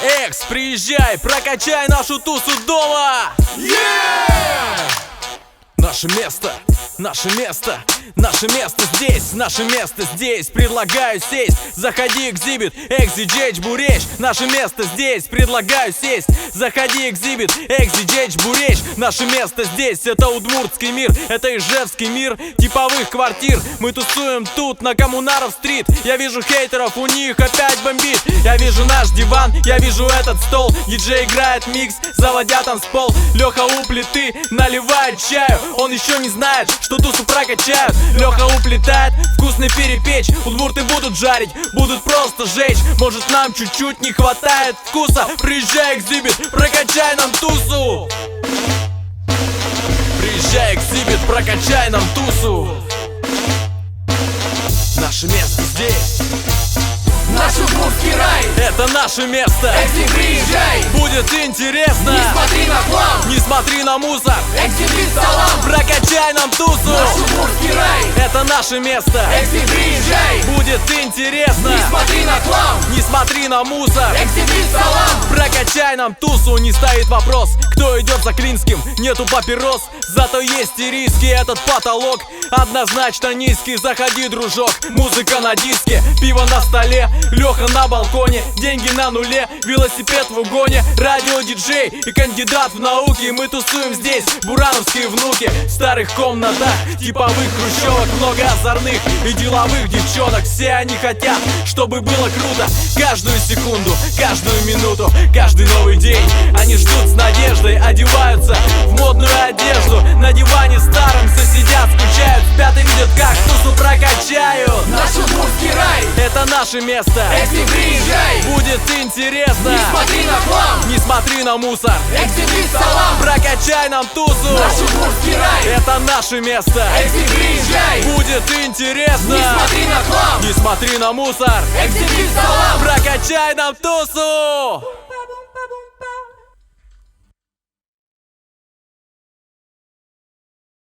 Экс, приезжай, прокачай нашу тусу дома. Наше место, наше место, наше место здесь, наше место здесь. Предлагаю сесть, заходи, экзибит, экзидж, буречь. Наше место здесь, предлагаю сесть, заходи, экзибит, экзидж, буречь. Наше место здесь, это удмуртский мир, это ижевский мир типовых квартир. Мы тусуем тут, на Коммунаров-стрит. Я вижу хейтеров, у них опять бомбит. Я вижу наш диван, я вижу этот стол. Диджей играет микс, заводя танцпол. Леха у плиты наливает чаю. Он еще не знает, что тусу прокачают. Леха уплетает, вкусный перепечь. Удмурты будут жарить, будут просто жечь. Может, нам чуть-чуть не хватает вкуса. Приезжай, экзибит, прокачай нам тусу. Приезжай, экзибит, прокачай нам тусу. Наше место здесь. Наш удмуртский рай, это наше место. Экзибит, приезжай, будет интересно. не смотри на хлам, не смотри на мусор. Экзибит, салам, прокачай нам тусу. наш удмуртский рай, это наше место. Экзибит, приезжай, будет интересно. не смотри на хлам, не смотри на мусор. Экзибит, салам, прокачай нам тусу. Не стоит вопрос, кто идет за Клинским. Нету папирос, зато есть и риски. Этот потолок однозначно низкий. Заходи, дружок, музыка на диске, пиво на столе, Леха на балконе, деньги на нуле, велосипед в угоне, радио-диджей и кандидат в науки. Мы тусуем здесь, бурановские внуки, в старых комнатах типовых хрущевок. Много озорных и деловых девчонок. Все они хотят, чтобы было круто. Каждую секунду, каждую минуту, каждый новый день они ждут с надеждой. Одеваются в модную одежду, на диване старом все сидят, скучают, спят и видят, как тусу прокачают. наш удмуртский рай, это наше место. Экзибит, приезжай, будет интересно. не смотри на хлам, не смотри на мусор. Экзибит, салам, прокачай нам тусу. наш удмуртский рай, это наше место. Экзибит, приезжай, будет интересно. не смотри на хлам, не смотри на мусор. Экзибит, салам, прокачай нам тусу.